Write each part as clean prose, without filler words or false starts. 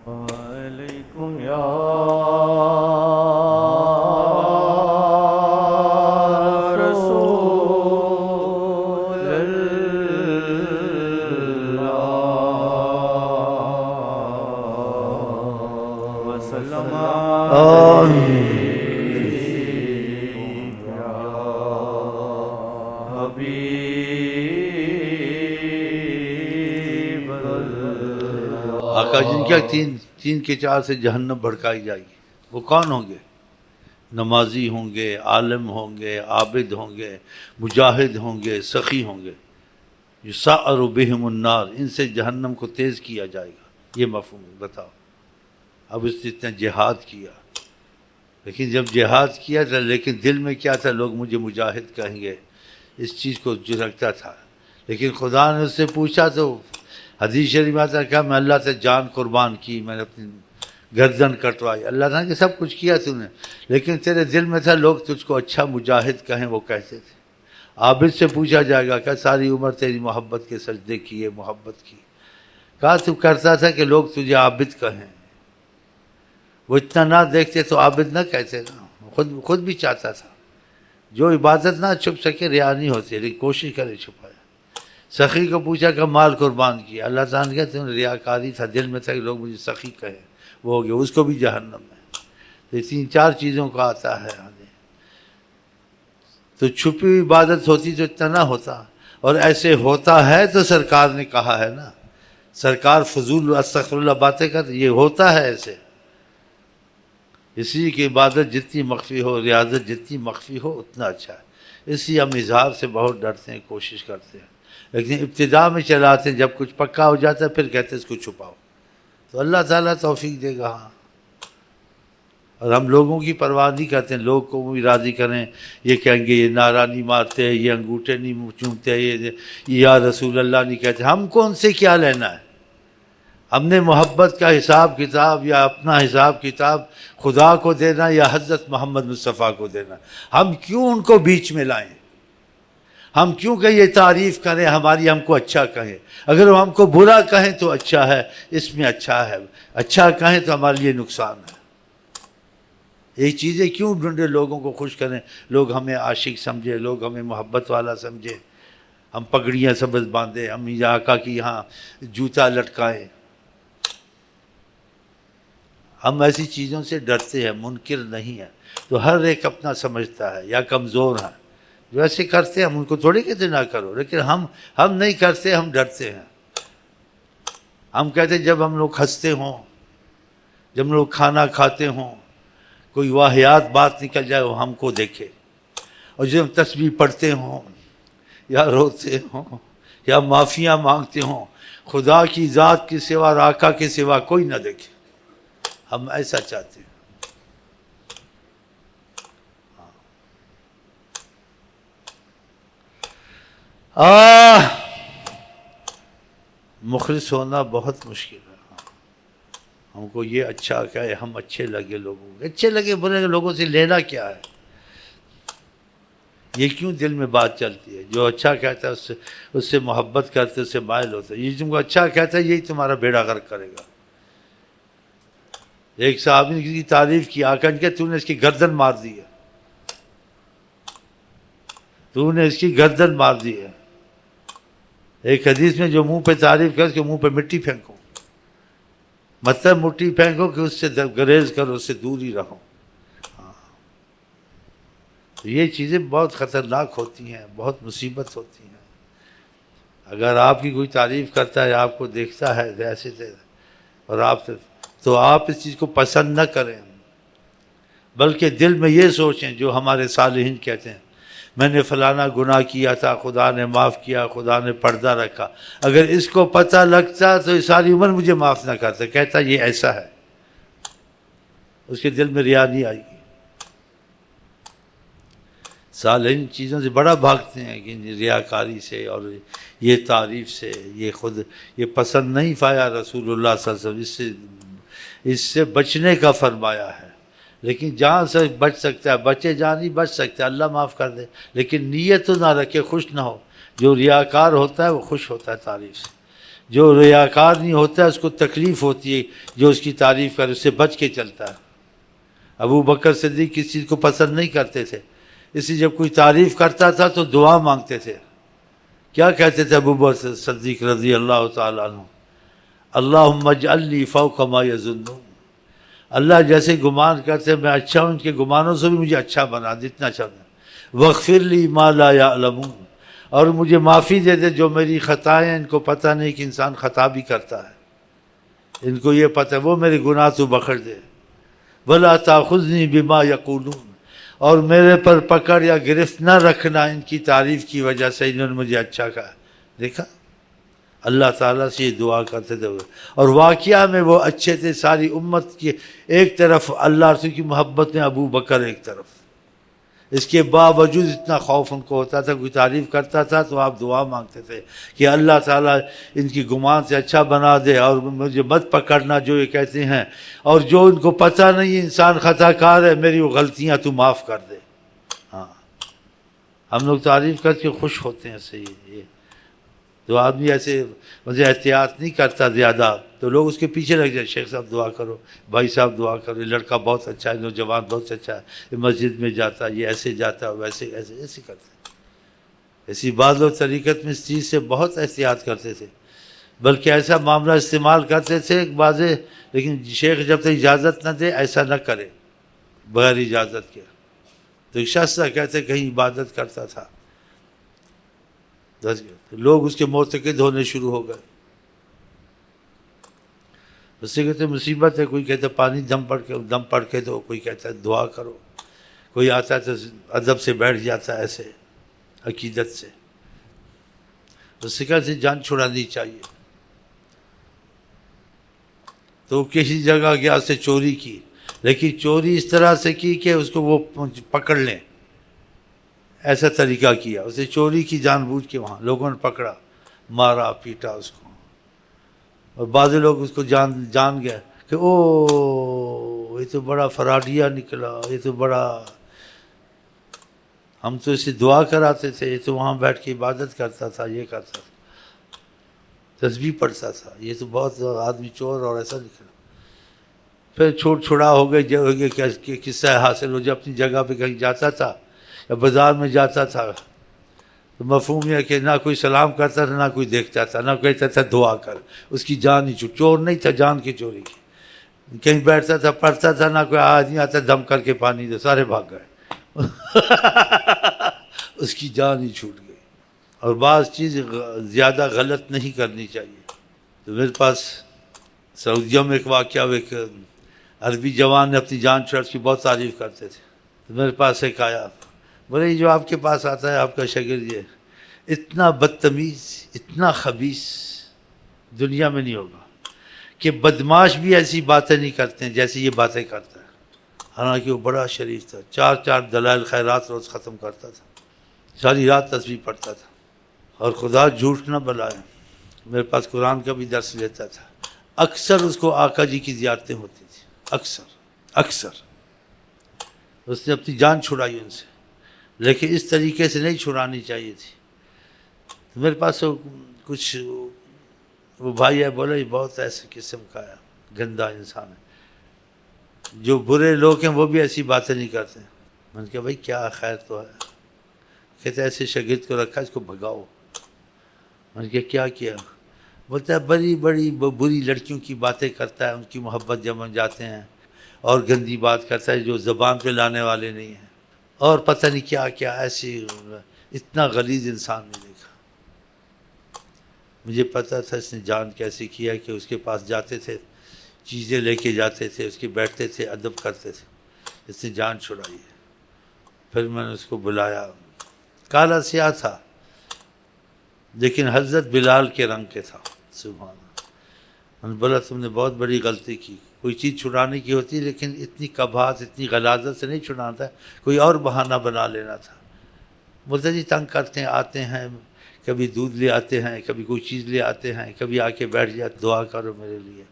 وعلیکم یا رسول اللہ وسلم آمین یا حبیب اللہ۔ آقا جن کیا تین کے چار سے جہنم بھڑکائی جائے گی، وہ کون ہوں گے؟ نمازی ہوں گے، عالم ہوں گے، عابد ہوں گے، مجاہد ہوں گے، سخی ہوں گے۔ یسعر بہم النار، ان سے جہنم کو تیز کیا جائے گا۔ یہ مفہوم ہے، بتاؤ۔ اب اس نے اتنا جہاد کیا، لیکن جب جہاد کیا تھا لیکن دل میں کیا تھا؟ لوگ مجھے مجاہد کہیں گے، اس چیز کو جو رکھتا تھا۔ لیکن خدا نے اس سے پوچھا تو حدیث شریف میں آتا ہے کہ میں اللہ سے جان قربان کی، میں نے اپنی گردن کٹوائی۔ اللہ تعالیٰ نے سب کچھ کیا تو نے، لیکن تیرے دل میں تھا لوگ تجھ کو اچھا مجاہد کہیں، وہ کہتے تھے۔ عابد سے پوچھا جائے گا کہ ساری عمر تیری محبت کے سجدے کیے، محبت کی، کہا تو کرتا تھا کہ لوگ تجھے عابد کہیں، وہ اتنا نہ دیکھتے تو عابد نہ کہتے نا، خود بھی چاہتا تھا جو عبادت نہ چھپ سکے، ریا نہیں ہوتی، لیکن کوشش کرے چھپائے۔ سخی کو پوچھا کہ مال قربان کیا، اللہ تعالیٰ نے کہتے ہیں ریاکاری تھا، دل میں تھا کہ لوگ مجھے سخی کہیں، وہ ہو گیا، اس کو بھی جہنم میں۔ تو یہ تین چار چیزوں کا آتا ہے۔ تو چھپی ہوئی عبادت ہوتی تو اتنا نہ ہوتا، اور ایسے ہوتا ہے تو سرکار نے کہا ہے نا، سرکار فضول استغفر اللہ باتیں کرتے، یہ ہوتا ہے ایسے، اس لیے کہ عبادت جتنی مخفی ہو، ریاضت جتنی مخفی ہو اتنا اچھا ہے۔ اس لیے ہم اظہار سے بہت ڈرتے ہیں، کوشش کرتے ہیں، لیکن ابتدا میں چلاتے ہیں، جب کچھ پکا ہو جاتا ہے پھر کہتے ہیں اس کو چھپاؤ، تو اللہ تعالیٰ توفیق دے گا۔ ہاں، اور ہم لوگوں کی پرواہ نہیں کرتے ہیں، لوگ کو بھی راضی کریں، یہ کہیں گے یہ نعرہ نہیں مارتے، یہ انگوٹھے نہیں چومتے، یہ یا رسول اللہ نہیں کہتے، ہم کو ان سے کیا لینا ہے؟ ہم نے محبت کا حساب کتاب یا اپنا حساب کتاب خدا کو دینا یا حضرت محمد مصطفیٰ کو دینا؟ ہم کیوں ان کو بیچ میں لائیں؟ ہم کیوں کہ یہ تعریف کریں ہماری، ہم کو اچھا کہیں، اگر وہ ہم کو برا کہیں تو اچھا ہے، اس میں اچھا ہے، اچھا کہیں تو ہمارے لیے نقصان ہے۔ یہ چیزیں کیوں ڈھونڈے لوگوں کو خوش کریں، لوگ ہمیں عاشق سمجھے، لوگ ہمیں محبت والا سمجھے، ہم پگڑیاں سبز باندھیں، ہم آقا کی یہاں جوتا لٹکائیں۔ ہم ایسی چیزوں سے ڈرتے ہیں، منکر نہیں ہیں، تو ہر ایک اپنا سمجھتا ہے یا کمزور ہے، جو ایسے کرتے ہیں ہم ان کو تھوڑی کہتے نہ کرو، لیکن ہم نہیں کرتے، ہم ڈرتے ہیں۔ ہم کہتے ہیں جب ہم لوگ ہنستے ہوں، جب ہم لوگ کھانا کھاتے ہوں، کوئی واہیات بات نکل جائے وہ ہم کو دیکھے، اور جب ہم تسبیح پڑھتے ہوں یا روتے ہوں یا معافیاں مانگتے ہوں، خدا کی ذات کے سوا اور آقا کے سوا کوئی نہ دیکھے، ہم ایسا چاہتے ہیں۔ مخلص ہونا بہت مشکل ہے۔ ہم کو یہ اچھا کہے، ہم اچھے لگے لوگوں کو، اچھے لگے برے لوگوں سے لینا کیا ہے؟ یہ کیوں دل میں بات چلتی ہے؟ جو اچھا کہتا ہے اس سے محبت کرتے، اس سے مائل ہوتا ہے۔ یہ تم کو اچھا کہتا ہے یہی تمہارا بیڑا غرق کرے گا۔ ایک صحابی نے کی تعریف کی، آقا نے کہا تو نے اس کی گردن مار دی ہے، تو نے اس کی گردن مار دی ہے۔ ایک حدیث میں جو منہ پہ تعریف کر، اس کے منہ پہ مٹی پھینکو، مطلب مٹی پھینکو کہ اس سے گریز کرو، اس سے دور ہی رہو۔ تو یہ چیزیں بہت خطرناک ہوتی ہیں، بہت مصیبت ہوتی ہیں۔ اگر آپ کی کوئی تعریف کرتا ہے، آپ کو دیکھتا ہے ایسے سے، اور تو آپ اس چیز کو پسند نہ کریں، بلکہ دل میں یہ سوچیں جو ہمارے صالحین کہتے ہیں، میں نے فلانا گناہ کیا تھا، خدا نے معاف کیا، خدا نے پردہ رکھا، اگر اس کو پتہ لگتا تو ساری عمر مجھے معاف نہ کرتا، کہتا یہ ایسا ہے، اس کے دل میں ریا نہیں آئے گی۔ صالحین چیزوں سے بڑا بھاگتے ہیں کہ ریاکاری سے اور یہ تعریف سے، یہ پسند نہیں پایا رسول اللہ صلی اللہ علیہ وسلم، اس سے بچنے کا فرمایا ہے۔ لیکن جہاں سے بچ سکتا ہے بچے، جہاں نہیں بچ سکتا اللہ معاف کر دے، لیکن نیت تو نہ رکھے، خوش نہ ہو۔ جو ریاکار ہوتا ہے وہ خوش ہوتا ہے تعریف سے، جو ریاکار نہیں ہوتا ہے اس کو تکلیف ہوتی ہے، جو اس کی تعریف کر اس سے بچ کے چلتا ہے۔ ابو بکر صدیق کسی چیز کو پسند نہیں کرتے تھے، اس لیے جب کوئی تعریف کرتا تھا تو دعا مانگتے تھے۔ کیا کہتے تھے ابو بکر صدیق رضی اللہ تعالیٰ عنہ؟ اللہم اجعل لی فوق ما یظنون، اللہ جیسے گمان کرتے میں اچھا ہوں، ان کے گمانوں سے بھی مجھے اچھا بنا، جتنا اچھا بنا۔ واغفر لی ما لا یعلمون، اور مجھے معافی دے دے جو میری خطائیں ان کو پتہ نہیں کہ انسان خطا بھی کرتا ہے، ان کو یہ پتہ ہے، وہ میرے گناہ تو بخش دے۔ ولا تاخذنی بما یقولون، اور میرے پر پکڑ یا گرفت نہ رکھنا ان کی تعریف کی وجہ سے، انہوں نے مجھے اچھا کہا۔ دیکھا اللہ تعالیٰ سے یہ دعا کرتے تھے، اور واقعہ میں وہ اچھے تھے، ساری امت کی ایک طرف اللہ رسول کی محبت میں ابو بکر ایک طرف، اس کے باوجود اتنا خوف ان کو ہوتا تھا، کوئی تعریف کرتا تھا تو آپ دعا مانگتے تھے کہ اللہ تعالیٰ ان کی گمان سے اچھا بنا دے، اور مجھے مت پکڑنا جو یہ کہتے ہیں، اور جو ان کو پتہ نہیں انسان خطا کار ہے، میری وہ غلطیاں تو معاف کر دے۔ ہاں ہم لوگ تعریف کر کے خوش ہوتے ہیں، صحیح یہ تو آدمی ایسے مجھے احتیاط نہیں کرتا زیادہ تو لوگ اس کے پیچھے لگ جائے، شیخ صاحب دعا کرو، بھائی صاحب دعا کرو، یہ لڑکا بہت اچھا ہے، نوجوان بہت اچھا ہے، یہ مسجد میں جاتا ہے، یہ ایسے جاتا ہے، ویسے ایسے کرتے ہیں۔ ایسی بعض لوگ طریقت میں اس چیز سے بہت احتیاط کرتے تھے، بلکہ ایسا معاملہ استعمال کرتے تھے بعض، لیکن شیخ جب تک اجازت نہ دے ایسا نہ کرے بغیر اجازت کے۔ تو ایک شخص کہتے کہیں عبادت کرتا تھا، لوگ اس کے معتقد ہونے شروع ہو گئے، اس سے کہتے مصیبت ہے، کوئی کہتا پانی دم پڑھ کے دو، کوئی کہتا ہے دعا کرو، کوئی آتا ہے تو ادب سے بیٹھ جاتا ہے ایسے عقیدت سے، اس سے کہتے جان چھڑانی چاہیے۔ تو کسی جگہ گیا، اس سے چوری کی، لیکن چوری اس طرح سے کی کہ اس کو وہ پکڑ لیں، ایسا طریقہ کیا، اسے چوری کی جان بوجھ کے، وہاں لوگوں نے پکڑا، مارا پیٹا اس کو، اور بعض لوگ اس کو جان گئے کہ او یہ تو بڑا فراڈیا نکلا، یہ تو بڑا، ہم تو اسے دعا کراتے تھے، یہ تو وہاں بیٹھ کے عبادت کرتا تھا، یہ کرتا تھا، تسبیح پڑھتا تھا، یہ تو بہت آدمی چور اور ایسا نکلا۔ پھر چھوڑا ہو گئے، جو کہ قصہ حاصل ہو، جب اپنی جگہ پہ کہیں جاتا تھا یا بازار میں جاتا تھا تو مفہوم یہ کہ نہ کوئی سلام کرتا تھا، نہ کوئی دیکھتا تھا، نہ کہتا تھا دعا کر، اس کی جان ہی چور نہیں تھا، جان کی چوری کی۔ کہیں بیٹھتا تھا، پڑھتا تھا، نہ کوئی آدمی آتا دم کر کے پانی دے، سارے بھاگ گئے اس کی جان ہی چھوٹ گئی۔ اور بعض چیز زیادہ غلط نہیں کرنی چاہیے۔ تو میرے پاس سعودیہ میں ایک واقعہ، ایک عربی جوان نے اپنی جان چھوڑ کی بہت تعریف کرتے تھے، تو میرے پاس ایک آیا، بولے جو آپ کے پاس آتا ہے آپ کا شاگرد، یہ اتنا بدتمیز، اتنا خبیث دنیا میں نہیں ہوگا کہ بدماش بھی ایسی باتیں نہیں کرتے ہیں جیسی یہ باتیں کرتا ہے۔ حالانکہ وہ بڑا شریف تھا، 4 دلائل خیرات روز ختم کرتا تھا، ساری رات تسبیح پڑھتا تھا، اور خدا جھوٹ نہ بلائے میرے پاس قرآن کا بھی درس لیتا تھا۔ اکثر اس کو آقا جی کی زیارتیں ہوتی تھی، اکثر اس نے اپنی جان چھڑائی ان سے، لیکن اس طریقے سے نہیں چھڑانی چاہیے تھی۔ میرے پاس کچھ وہ بھائی ہے، بولے یہ بہت ایسے قسم کا ہے، گندا انسان ہے، جو برے لوگ ہیں وہ بھی ایسی باتیں نہیں کرتے۔ میں نے کہا بھائی کیا خیر تو ہے؟ کہتے ایسے شاگرد کو رکھا، اس کو بھگاؤ۔ میں نے کہا کیا؟ بولتا ہے بڑی بری لڑکیوں کی باتیں کرتا ہے، ان کی محبت جب جاتے ہیں، اور گندی بات کرتا ہے جو زبان پہ لانے والے نہیں ہیں، اور پتہ نہیں کیا ایسی، اتنا غلیظ انسان نہیں دیکھا۔ مجھے پتہ تھا اس نے جان کیسے کیا کہ اس کے پاس جاتے تھے، چیزیں لے کے جاتے تھے، اس کے بیٹھتے تھے، ادب کرتے تھے، اس نے جان چھڑائی ہے۔ پھر میں نے اس کو بلایا، کالا سیاہ تھا لیکن حضرت بلال کے رنگ کے تھا، سبحان اللہ۔ میں نے بولا تم نے بہت بڑی غلطی کی، کوئی چیز چھڑانے کی ہوتی لیکن اتنی قباحت، اتنی غلاظت سے نہیں چھڑانا تھا، کوئی اور بہانہ بنا لینا تھا۔ بولتا جی تنگ کرتے ہیں، آتے ہیں، کبھی دودھ لے آتے ہیں، کبھی کوئی چیز لے آتے ہیں، کبھی آ کے بیٹھ جاتے، دعا کرو میرے لیے۔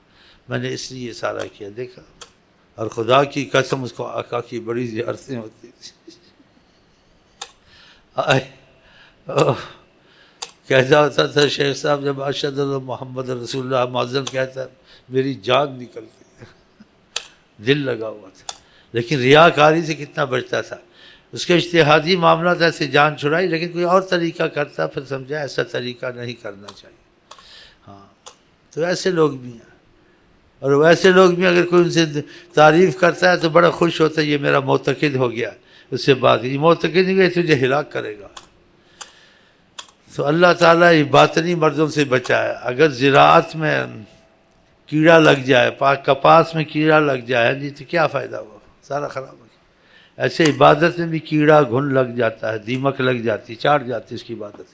میں نے اس لیے یہ سارا کیا، دیکھا، اور خدا کی قسم اس کو آقا کی بڑی زیارتیں ہوتی تھی۔ کیسا ہوتا تھا شیخ صاحب جب اشہد اللہ محمد رسول اللہ مؤذن کہتا ہے میری جان نکلتی ہے، دل لگا ہوا تھا، لیکن ریاکاری سے کتنا بچتا تھا. اس کے اجتہادی معاملات ایسے جان چھڑائی، لیکن کوئی اور طریقہ کرتا پھر سمجھا ایسا طریقہ نہیں کرنا چاہیے. ہاں تو ایسے لوگ بھی ہیں، اور ویسے لوگ بھی اگر کوئی ان سے تعریف کرتا ہے تو بڑا خوش ہوتا ہے، یہ میرا معتقد ہو گیا. اس سے بات یہ معتقد نہیں گئی تجھے ہلاک کرے گا. تو اللہ تعالیٰ یہ باطنی مرضوں سے بچائے. اگر زراعت میں کیڑا لگ جائے، کپاس میں کیڑا لگ جائے جی تو کیا فائدہ ہوا، سارا خراب ہو گیا. ایسے عبادت میں بھی کیڑا گھن لگ جاتا ہے، دیمک لگ جاتی، چاٹ جاتی اس کی عبادت،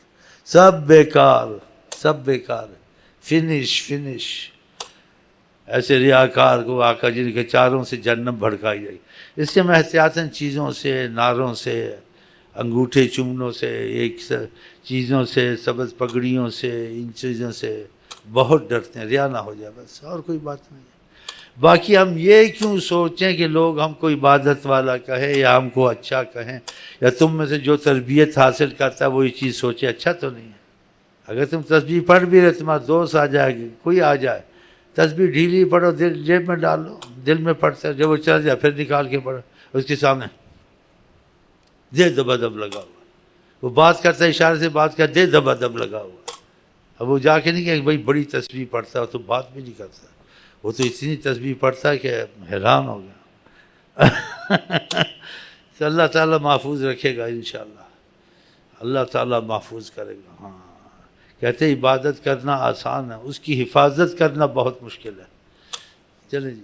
سب بیکار، سب بیکار، فنش. ایسے ریاکار کو آقا جن کے چاروں سے جہنم بھڑکائی جائے. اس سے میں احتیاطاً چیزوں سے، ناروں سے، انگوٹھے چومنوں سے، ایک چیزوں سے، سبز پگڑیوں سے، ان چیزوں سے بہت ڈرتے ہیں، ریا نہ ہو جائے بس، اور کوئی بات نہیں ہے. باقی ہم یہ کیوں سوچیں کہ لوگ ہم کو عبادت والا کہے یا ہم کو اچھا کہیں، یا تم میں سے جو تربیت حاصل کرتا ہے وہ یہ چیز سوچے، اچھا تو نہیں ہے. اگر تم تسبیح پڑھ بھی رہے، تمہارا دوست آ جائے گا، کوئی آ جائے، تسبیح ڈھیلی پڑھو، دل جیب میں ڈال لو، دل میں پڑھتے جب وہ چل جائے پھر نکال کے پڑھو اس کے سامنے، دے دبا دب لگا ہوا. وہ بات کرتا ہے اشارے سے بات کرتا، دے دبا دب لگا ہوا. اب وہ جا کے نہیں کہ بھائی بڑی تسبیح پڑھتا ہے تو بات بھی نہیں کرتا، وہ تو اتنی تسبیح پڑھتا ہے کہ حیران ہو گیا. تو اللہ تعالیٰ محفوظ رکھے گا انشاءاللہ، اللہ تعالیٰ محفوظ کرے گا. ہاں کہتے ہیں عبادت کرنا آسان ہے، اس کی حفاظت کرنا بہت مشکل ہے. چلیں جی.